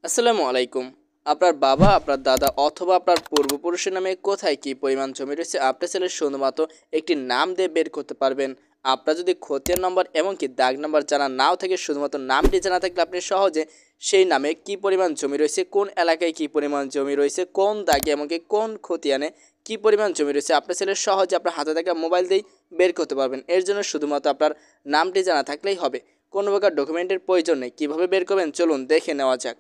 আসসালামু আলাইকুম। আপনার বাবা, আপনার দাদা অথবা আপনার পূর্বপুরুষের নামে কোথায় কী পরিমাণ জমি রয়েছে আপনি চাইলে শুধুমাত্র একটি নাম দিয়ে বের করতে পারবেন। আপনার যদি খতিয়ান নম্বর এমনকি দাগ নাম্বার জানা নাও থাকে, শুধুমাত্র নামটি জানা থাকলে আপনি সহজে সেই নামে কী পরিমাণ জমি রয়েছে, কোন এলাকায় কী পরিমাণ জমি রয়েছে, কোন দাগে এমনকি কোন খতিয়ানে কী পরিমাণ জমি রয়েছে আপনি চাইলে সহজে আপনার হাতে থাকা মোবাইল দিয়েই বের করতে পারবেন। এর জন্য শুধুমাত্র আপনার নামটি জানা থাকলেই হবে, কোনো প্রকার ডকুমেন্টের প্রয়োজন নেই। কীভাবে বের করবেন চলুন দেখে নেওয়া যাক।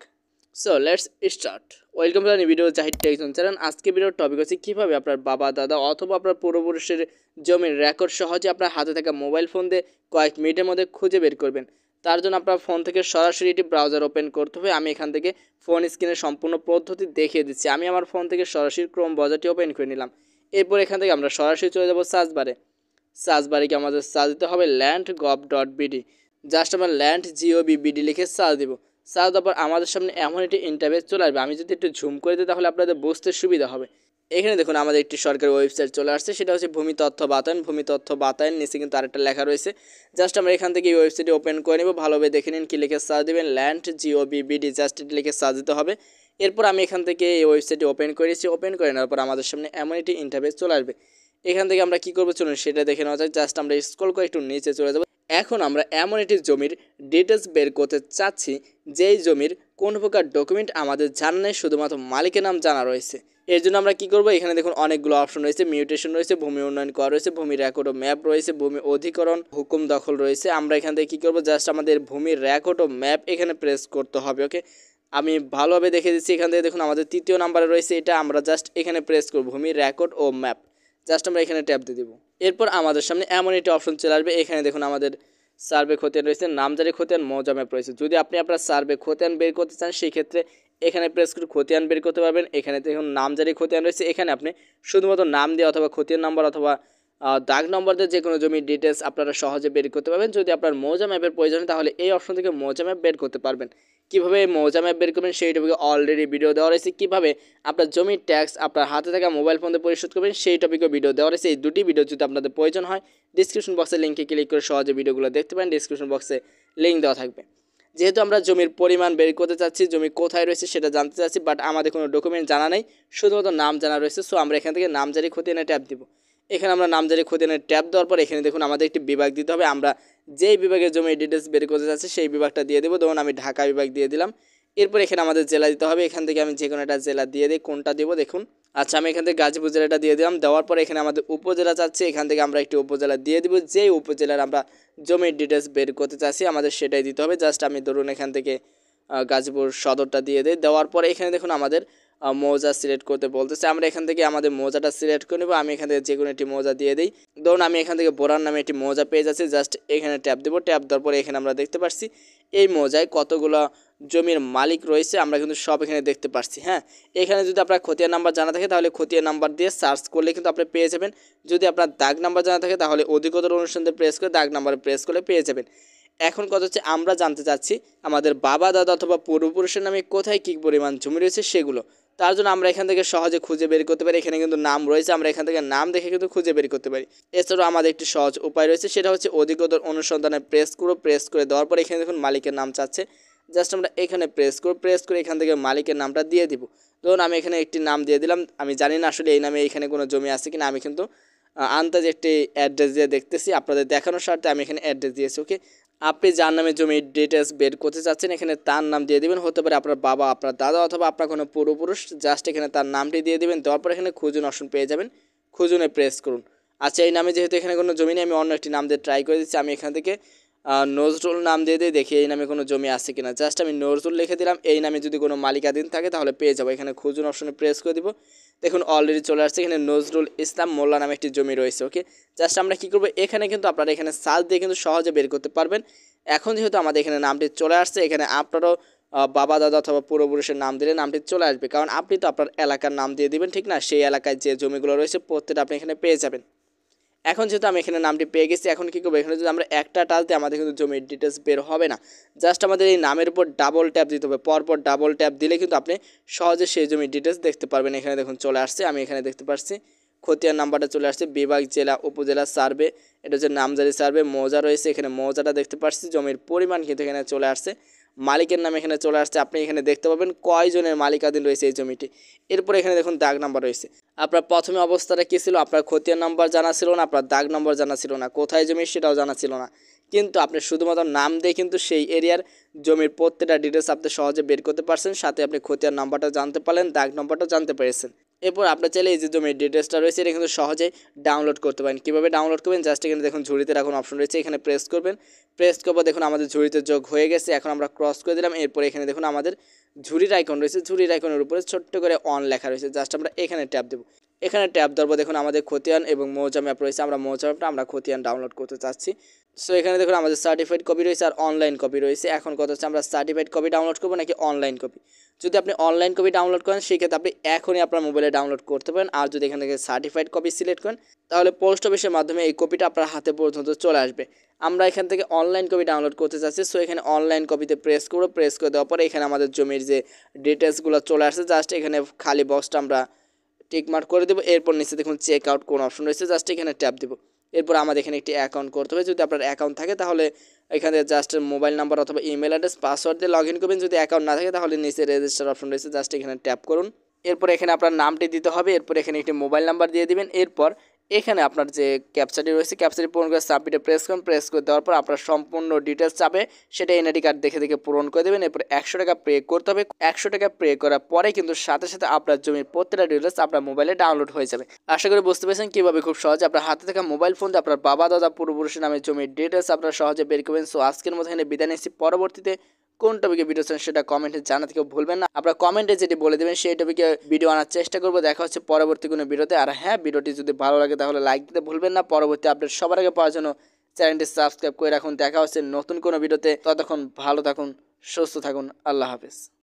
So let's start. Welcome to the video Zahid TechZone channel. আজকে ভিডিওর টপিক হচ্ছে কীভাবে আপনার বাবা দাদা অথবা আপনার পূর্বপুরুষের জমির রেকর্ড সহজে আপনার হাতে থাকা মোবাইল ফোন দিয়ে কয়েক মিনিটের মধ্যে খুঁজে বের করবেন। তার জন্য আপনার ফোন থেকে সরাসরি একটি ব্রাউজার ওপেন করতে হবে। আমি এখান থেকে ফোন স্ক্রিনে সম্পূর্ণ পদ্ধতি দেখিয়ে দিচ্ছি। আমি আমার ফোন থেকে সরাসরি ক্রোম ব্রাউজারটি ওপেন করে নিলাম। এরপর এখান থেকে আমরা সরাসরি চলে যাব সার্চ বারে। সার্চ বারে আমাদের সার্চ দিতে হবে land.gov.bd। জাস্ট আমরা land.gov.bd লিখে সার্চ দিব। সার্চ দেওয়ার পর আমাদের সামনে এমন একটি ইন্টারফেস চলে আসবে। আমি যদি একটু ঝুম করে দিই তাহলে আপনাদের বুঝতে সুবিধা হবে। এখানে দেখুন আমাদের একটি সরকারি ওয়েবসাইট চলে আসছে, সেটা হচ্ছে ভূমি তথ্য বাতায়ন। ভূমি তথ্য বাতায়ন নিচে কিন্তু আরেকটা লেখা রয়েছে। জাস্ট আমরা এখান থেকে এই ওয়েবসাইটটি ওপেন করে নেব। ভালোভাবে দেখে নিন, কি লিখে সার্চ দেবেন land.gov.bd, জাস্ট এটি লিখে সার্চ দিতে হবে। এরপর আমি এখান থেকে এই ওয়েবসাইটটি ওপেন করেছি। ওপেন করে নেওয়ার পর আমাদের সামনে এমন একটি ইন্টারফেস চলে আসবে। এখান থেকে আমরা কী করবো চলুন সেটা দেখে নেওয়া যাক। জাস্ট আমরা স্ক্রল করে একটু নিচে চলে যাব। এখন আমরা এমন একটি জমির ডিটেলস বের করতে চাচ্ছি যেই জমির কোনো প্রকার ডকুমেন্ট আমাদের জানা নেই, শুধুমাত্র মালিকের নাম জানা রয়েছে। এর জন্য আমরা কী করবো, এখানে দেখুন অনেকগুলো অপশন রয়েছে। মিউটেশন রয়েছে, ভূমি উন্নয়ন করা রয়েছে, ভূমি রেকর্ড ও ম্যাপ রয়েছে, ভূমি অধিকরণ, হুকুম দখল রয়েছে। আমরা এখান থেকে কী করবো, জাস্ট আমাদের ভূমির রেকর্ড ও ম্যাপ এখানে প্রেস করতে হবে। ওকে, আমি ভালোভাবে দেখে দিচ্ছি। এখান থেকে দেখুন আমাদের তৃতীয় নাম্বারে রয়েছে, এটা আমরা জাস্ট এখানে প্রেস করব, ভূমির রেকর্ড ও ম্যাপ। জাস্ট আমরা এখানে ট্যাপ দিয়ে দেবো। এরপর আমাদের সামনে এমন একটি অপশন চলে আসবে। এখানে দেখুন আমাদের সার্ভে খতিয়ান রয়েছে, নামজারি খতিয়ান, মৌজা ম্যাপ রয়েছে। যদি আপনি আপনার সার্ভে খতিয়ান বের করতে চান সেই ক্ষেত্রে এখানে প্রেস করে খতিয়ান বের করতে পারবেন। এখানে দেখুন নামজারি খতিয়ান রয়েছে, এখানে আপনি শুধুমাত্র নাম দিয়ে অথবা খতিয়ান নাম্বার অথবা দাগ নম্বর দিয়ে যে কোনো জমির ডিটেলস আপনারা সহজে বের করতে পারবেন। যদি আপনার মৌজা ম্যাপের প্রয়োজন তাহলে এই অপশন থেকে মৌজা ম্যাপ বের করতে পারবেন। কীভাবে মৌজা ম্যাপ বের করবেন সেই টপিকে অলরেডি ভিডিও দেওয়া রয়েছে। কীভাবে আপনার জমির ট্যাক্স আপনার হাতে থাকা মোবাইল ফোন দিয়ে পরিশোধ করবেন সেই টপিকেও ভিডিও দেওয়া রয়েছে। এই দুটি ভিডিও যদি আপনাদের প্রয়োজন হয় ডিসক্রিপশন বক্সে লিঙ্কে ক্লিক করে সহজে ভিডিওগুলো দেখতে পারেন। ডিসক্রিপশন বক্সে লিঙ্ক দেওয়া থাকবে। যেহেতু আমরা জমির পরিমাণ বের করতে চাচ্ছি, জমি কোথায় রয়েছে সেটা জানতে চাচ্ছি, বাট আমাদের কোনো ডকুমেন্ট জানা নেই, শুধুমাত্র নাম জানা রয়েছে। সো আমরা এখান থেকে নামজারি খতিয়ানে ট্যাপ দিব। এখানে আমরা নামজারি খতিয়ানে ট্যাপ দেওয়ার পর এখানে দেখুন আমাদের একটি বিভাগ দিতে হবে। আমরা যেই বিভাগের জমির ডিটেলস বের করতে চাচ্ছি সেই বিভাগটা দিয়ে দেবো। ধরুন আমি ঢাকা বিভাগ দিয়ে দিলাম। এরপর এখানে আমাদের জেলা দিতে হবে। এখান থেকে আমি যে কোনো একটা জেলা দিয়ে দিই। কোনটা দেবো দেখুন, আচ্ছা আমি এখান থেকে গাজীপুর জেলাটা দিয়ে দিলাম। দেওয়ার পর এখানে আমাদের উপজেলা চাচ্ছে, এখান থেকে আমরা একটি উপজেলা দিয়ে দিব। যেই উপজেলার আমরা জমির ডিটেলস বের করতে চাচ্ছি আমাদের সেটাই দিতে হবে। জাস্ট আমি ধরুন এখান থেকে গাজীপুর সদরটা দিয়ে দিই। দেওয়ার পরে এখানে দেখুন আমাদের মৌজা সিলেক্ট করতে বলতেছে। আমরা এখান থেকে আমাদের মৌজাটা সিলেক্ট করে নেব। আমি এখান থেকে যে কোনো একটি মৌজা দিয়ে দিই। ধরুন আমি এখান থেকে বোরার নামে একটি মৌজা পেয়ে যাচ্ছি। জাস্ট এখানে ট্যাপ দেবো। ট্যাপ দেওয়ার পরে এখানে আমরা দেখতে পাচ্ছি এই মৌজায় কতগুলো জমির মালিক রয়েছে আমরা কিন্তু সব এখানে দেখতে পাচ্ছি। হ্যাঁ, এখানে যদি আপনার খতিয়ান নাম্বার জানা থাকে তাহলে খতিয়ান নাম্বার দিয়ে সার্চ করলে কিন্তু আপনি পেয়ে যাবেন। যদি আপনার দাগ নাম্বার জানা থাকে তাহলে অধিকতর অনুসন্ধানে প্রেস করে দাগ নাম্বারে প্রেস করলে পেয়ে যাবেন। এখন কথা হচ্ছে আমরা জানতে চাচ্ছি আমাদের বাবা দাদা অথবা পূর্বপুরুষের নামে কোথায় কী পরিমাণ জমি রয়েছে সেগুলো। তার জন্য আমরা এখান থেকে সহজে খুঁজে বের করতে পারি। এখানে কিন্তু নাম রয়েছে, আমরা এখান থেকে নাম দেখে কিন্তু খুঁজে বের করতে পারি। এছাড়াও আমাদের একটি সহজ উপায় রয়েছে, সেটা হচ্ছে অধিকতর অনুসন্ধানে প্রেস করে দেওয়ার পর এখানে দেখুন মালিকের নাম চাচ্ছে। জাস্ট আমরা এখানে প্রেস করে এখান থেকে মালিকের নামটা দিয়ে দিব। ধরুন আমি এখানে একটি নাম দিয়ে দিলাম। আমি জানি না আসলে এই নামে এখানে কোনো জমি আছে কিনা, আমি কিন্তু আন্দাজে একটি অ্যাড্রেস দিয়ে দেখতেছি, আপনাদের দেখানোর স্বার্থে আমি এখানে অ্যাড্রেস দিয়েছি। ওকে, আপনি যার নামে জমির ডিটেলস বের করতে চাচ্ছেন এখানে তার নাম দিয়ে দেবেন। হতে পারে আপনার বাবা, আপনার দাদা অথবা আপনার কোনো পূর্বপুরুষ। জাস্ট এখানে তার নামটি দিয়ে দেবেন। দেওয়ার পর এখানে খুঁজুন অপশন পেয়ে যাবেন, খুঁজুনে প্রেস করুন। আচ্ছা এই নামে যেহেতু এখানে কোনো জমি নেই আমি অন্য একটি নাম দিয়ে ট্রাই করে দিচ্ছি। আমি এখান থেকে নজরুল নাম দিয়ে দিয়ে দেখি এই নামে কোনো জমি আছে কিনা। জাস্ট আমি নজরুল লিখে দিলাম। এই নামে যদি কোনো মালিকাধীন থাকে তাহলে পেয়ে যাবো। এখানে খুঁজুন অপশনে প্রেস করে দিব। দেখুন অলরেডি চলে আসছে, এখানে নজরুল ইসলাম মোল্লা নামে একটি জমি রয়েছে। ওকে, জাস্ট আমরা কী করবো, এখানে কিন্তু আপনারা এখানে সার্চ দিয়ে কিন্তু সহজে বের করতে পারবেন। এখন যেহেতু আমাদের এখানে নামটি চলে আসছে, এখানে আপনারও বাবা দাদা অথবা পূর্বপুরুষের নাম দিলে নামটি চলে আসবে, কারণ আপনি তো আপনার এলাকার নাম দিয়ে দিবেন, ঠিক না? সেই এলাকায় যে জমিগুলো রয়েছে প্রত্যেকটা আপনি এখানে পেয়ে যাবেন। এখন যেহেতু আমি এখানে নামটি পেয়ে গেছি, এখন কী করবো, এখানে যদি আমরা একটা টাচ দিই আমাদের কিন্তু জমির ডিটেলস বের হবে না। জাস্ট আমাদের এই নামের উপর ডাবল ট্যাপ দিতে হবে। পরপর ডাবল ট্যাপ দিলে কিন্তু আপনি সহজে সেই জমির ডিটেলস দেখতে পারবেন। এখানে দেখুন চলে আসছে, আমি এখানে দেখতে পাচ্ছি খতিয়ান নাম্বারটা চলে আসছে, বিভাগ, জেলা, উপজেলা, সার্ভে, এটা হচ্ছে নামজারি সার্ভে, মৌজা রয়েছে, এখানে মৌজাটা দেখতে পাচ্ছি, জমির পরিমাণ কিন্তু এখানে চলে আসছে। মালিকের নাম এখানে চলে আসছে। আপনি এখানে দেখতে পাবেন কয়জনের মালিকানাধীন রয়েছে এই জমিটি। এরপর এখানে দেখুন দাগ নাম্বার রয়েছে। আপনার প্রথমে অবস্থাটা কী ছিল, আপনার খতিয়ান নাম্বার জানা ছিল না, আপনার দাগ নাম্বার জানা ছিল না, কোথায় জমি সেটাও জানা ছিল না, কিন্তু আপনি শুধুমাত্র নাম দিয়ে কিন্তু সেই এরিয়ার জমির প্রত্যেকটা ডিটেলস আপনি সহজে বের করতে পারছেন। সাথে আপনি খতিয়ান নাম্বারটা জানতে পারলেন, দাগ নাম্বারটাও জানতে পেরেছেন। এরপর আপনি চাইলে এই যে জমির ডিটেলসটা রয়েছে এটা কিন্তু সহজেই ডাউনলোড করতে পারেন। কীভাবে ডাউনলোড করবেন, জাস্ট এখানে দেখুন ঝুড়িতে রাখুন অপশন রয়েছে, এখানে প্রেস করবেন। প্রেস করবো দেখুন আমাদের ঝুড়িতে যোগ হয়ে গেছে। এখন আমরা ক্রস করে দিলাম। এরপর এখানে দেখুন আমাদের ঝুড়ির আইকন রয়েছে, ঝুড়ির আইকনের উপরে ছোট্ট করে অন লেখা রয়েছে, জাস্ট আমরা এখানে ট্যাপ দেবো। এখানে ট্যাপ ধরবো, দেখুন আমাদের খতিয়ান এবং মৌজা ম্যাপ রয়েছে। আমরা মৌজা ম্যাপটা আমরা খতিয়ান ডাউনলোড করতে চাচ্ছি। সো এখানে দেখুন আমাদের সার্টিফাইড কপি রয়েছে আর অনলাইন কপি রয়েছে। এখন কথা হচ্ছে আমরা সার্টিফাইড কপি ডাউনলোড করবো নাকি অনলাইন কপি। যদি আপনি অনলাইন কপি ডাউনলোড করেন সেক্ষেত্রে আপনি এখনই আপনার মোবাইলে ডাউনলোড করতে পারেন। আর যদি এখান থেকে সার্টিফাইড কপি সিলেক্ট করেন তাহলে পোস্ট অফিসের মাধ্যমে এই কপিটা আপনার হাতে পর্যন্ত চলে আসবে। আমরা এখান থেকে অনলাইন কপি ডাউনলোড করতে চাচ্ছি। সো এখানে অনলাইন কপিতে প্রেস করবো। প্রেস করে দেওয়ার পরে এখানে আমাদের জমির যে ডিটেলসগুলো চলে আসছে, জাস্ট এখানে খালি বক্সটা আমরা টিক মার্ক করে দেবো। এরপর নিচে দেখুন চেক আউট কোন অপশন রয়েছে, জাস্ট এখানে ট্যাপ দেবো। এরপর আমাদের এখানে একটি অ্যাকাউন্ট করতে হবে। যদি আপনার অ্যাকাউন্ট থাকে তাহলে এখানে জাস্ট মোবাইল নাম্বার অথবা ইমেল অ্যাড্রেস পাসওয়ার্ড দিয়ে লগ ইন করবেন। যদি অ্যাকাউন্ট না থাকে তাহলে নিচে রেজিস্টার অপশন রয়েছে, জাস্ট এখানে ট্যাপ করুন। এরপর এখানে আপনার নামটি দিতে হবে। এরপর এখানে একটি মোবাইল নাম্বার দিয়ে দিবেন। এরপর এখানে আপনার যে ক্যাপচাটি রয়েছে ক্যাপচাটি পূরণ করে সাবমিটে প্রেস করুন। প্রেস করে দেওয়ার পর আপনার সম্পূর্ণ ডিটেলস চাবে, সেটা এনআইডি কার্ড দেখে দেখে পূরণ করে দেবেন। এরপর 100 টাকা পে করতে হবে। 100 টাকা পে করার পরে কিন্তু সাথে সাথে আপনার জমির প্রত্যেকটা ডিটেলস আপনার মোবাইলে ডাউনলোড হয়ে যাবে। আশা করি বুঝতে পেরেছেন কীভাবে খুব সহজে আপনার হাতে থাকা মোবাইল ফোন দিয়ে আপনার বাবা দাদা পূর্বপুরুষের নামে জমির ডিটেলস আপনারা সহজে বের করবেন। সো আজকের মতো এখানে বিদায় নিচ্ছি। পরবর্তীতে কোন টপিকে ভিডিও চান সেটা কমেন্টে জানাতে কেউ ভুলবেন না। আপনারা কমেন্টে যেটি বলে দেবেন সেই টপিকে ভিডিও আনার চেষ্টা করবো। দেখা হচ্ছে পরবর্তী কোনো ভিডিওতে। আর হ্যাঁ, ভিডিওটি যদি ভালো লাগে তাহলে লাইক দিতে ভুলবেন না। পরবর্তী আপডেট সবার আগে পাওয়ার জন্য চ্যানেলটি সাবস্ক্রাইব করে রাখুন। দেখা হচ্ছে নতুন কোনো ভিডিওতে। ততক্ষণ ভালো থাকুন, সুস্থ থাকুন। আল্লাহ হাফেজ।